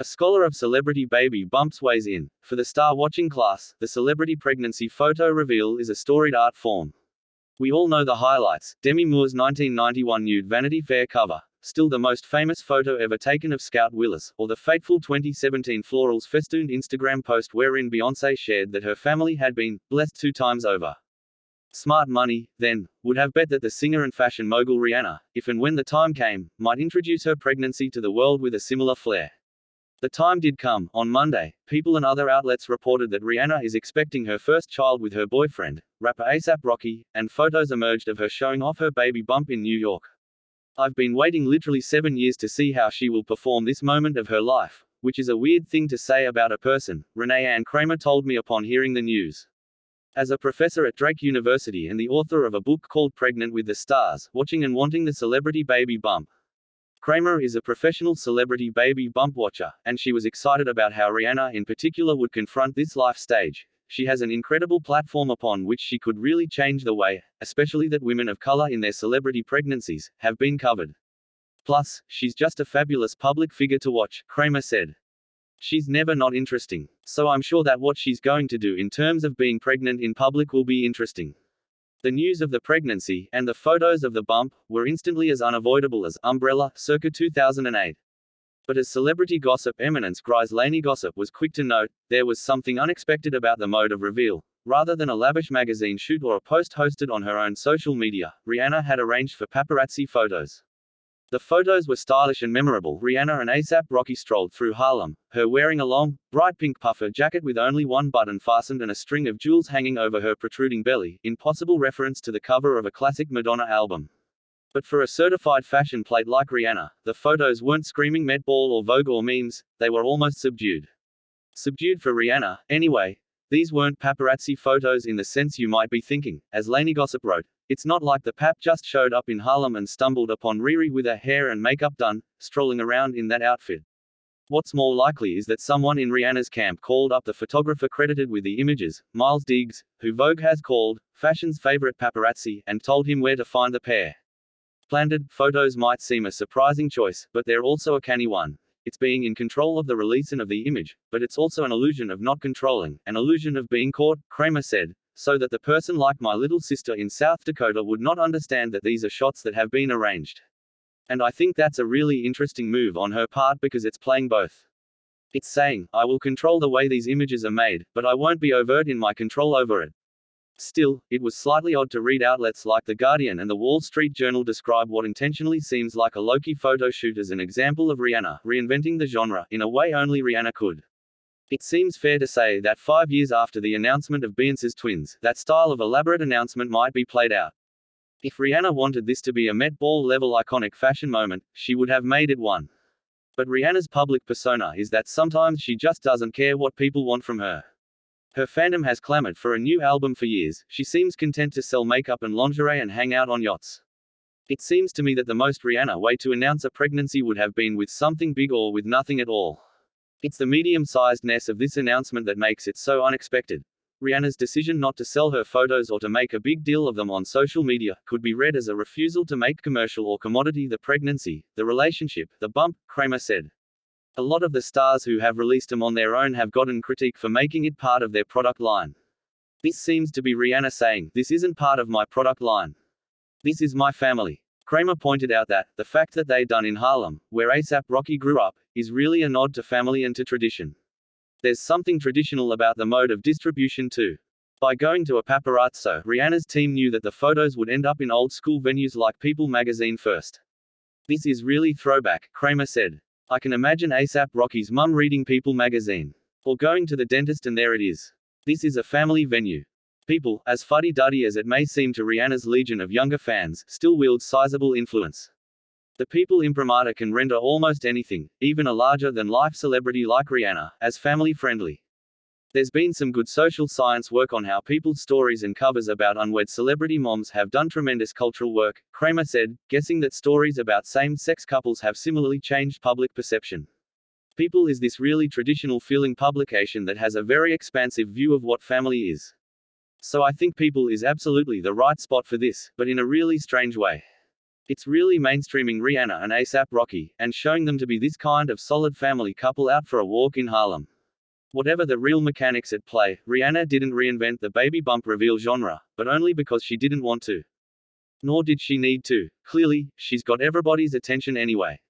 A scholar of celebrity baby bumps weighs in. For the star-watching class, the celebrity pregnancy photo reveal is a storied art form. We all know the highlights: Demi Moore's 1991 nude Vanity Fair cover, still the most famous photo ever taken of Scout Willis, or the fateful 2017 florals festooned Instagram post wherein Beyoncé shared that her family had been blessed 2 times over. Smart money, then, would have bet that the singer and fashion mogul Rihanna, if and when the time came, might introduce her pregnancy to the world with a similar flair. The time did come. On Monday, People and other outlets reported that Rihanna is expecting her first child with her boyfriend, rapper A$AP Rocky, and photos emerged of her showing off her baby bump in New York. "I've been waiting literally 7 years to see how she will perform this moment of her life, which is a weird thing to say about a person," Renee Ann Kramer told me upon hearing the news. As a professor at Drake University and the author of a book called Pregnant with the Stars, Watching and Wanting the Celebrity Baby Bump, Kramer is a professional celebrity baby bump watcher, and she was excited about how Rihanna in particular would confront this life stage. She has an incredible platform upon which she could really change the way, especially that women of color in their celebrity pregnancies, have been covered. Plus, she's just a fabulous public figure to watch, Kramer said. She's never not interesting. So I'm sure that what she's going to do in terms of being pregnant in public will be interesting. The news of the pregnancy, and the photos of the bump, were instantly as unavoidable as Umbrella, circa 2008. But as celebrity gossip eminence Grise Laney Gossip was quick to note, there was something unexpected about the mode of reveal. Rather than a lavish magazine shoot or a post hosted on her own social media, Rihanna had arranged for paparazzi photos. The photos were stylish and memorable. Rihanna and A$AP Rocky strolled through Harlem, her wearing a long, bright pink puffer jacket with only one button fastened and a string of jewels hanging over her protruding belly, in possible reference to the cover of a classic Madonna album. But for a certified fashion plate like Rihanna, the photos weren't screaming Met Ball or Vogue or memes, they were almost subdued. Subdued for Rihanna, anyway. These weren't paparazzi photos in the sense you might be thinking. As Laney Gossip wrote, "It's not like the pap just showed up in Harlem and stumbled upon Riri with her hair and makeup done, strolling around in that outfit. What's more likely is that someone in Rihanna's camp called up the photographer credited with the images, Miles Diggs, who Vogue has called fashion's favorite paparazzi, and told him where to find the pair." Planted photos might seem a surprising choice, but they're also a canny one. It's being in control of the release and of the image, but it's also an illusion of not controlling, an illusion of being caught, Kramer said, so that the person like my little sister in South Dakota would not understand that these are shots that have been arranged. And I think that's a really interesting move on her part because it's playing both. It's saying, I will control the way these images are made, but I won't be overt in my control over it. Still, it was slightly odd to read outlets like The Guardian and The Wall Street Journal describe what intentionally seems like a low-key photo shoot as an example of Rihanna reinventing the genre in a way only Rihanna could. It seems fair to say that 5 years after the announcement of Beyoncé's twins, that style of elaborate announcement might be played out. If Rihanna wanted this to be a Met Ball-level iconic fashion moment, she would have made it one. But Rihanna's public persona is that sometimes she just doesn't care what people want from her. Her fandom has clamored for a new album for years. She seems content to sell makeup and lingerie and hang out on yachts. It seems to me that the most Rihanna way to announce a pregnancy would have been with something big or with nothing at all. It's the medium-sizedness of this announcement that makes it so unexpected. Rihanna's decision not to sell her photos or to make a big deal of them on social media could be read as a refusal to make commercial or commodity the pregnancy, the relationship, the bump, Kramer said. A lot of the stars who have released them on their own have gotten critique for making it part of their product line. This seems to be Rihanna saying, "This isn't part of my product line. This is my family." Kramer pointed out that, the fact that they done in Harlem, where A$AP Rocky grew up, is really a nod to family and to tradition. There's something traditional about the mode of distribution too. By going to a paparazzo, Rihanna's team knew that the photos would end up in old-school venues like People magazine first. "This is really throwback," Kramer said. "I can imagine A$AP Rocky's mum reading People magazine. Or going to the dentist and there it is. This is a family venue." People, as fuddy-duddy as it may seem to Rihanna's legion of younger fans, still wields sizable influence. The People imprimatur can render almost anything, even a larger-than-life celebrity like Rihanna, as family-friendly. There's been some good social science work on how People's stories and covers about unwed celebrity moms have done tremendous cultural work, Kramer said, guessing that stories about same-sex couples have similarly changed public perception. People is this really traditional-feeling publication that has a very expansive view of what family is. So I think People is absolutely the right spot for this, but in a really strange way. It's really mainstreaming Rihanna and ASAP Rocky, and showing them to be this kind of solid family couple out for a walk in Harlem. Whatever the real mechanics at play, Rihanna didn't reinvent the baby bump reveal genre, but only because she didn't want to. Nor did she need to. Clearly, she's got everybody's attention anyway.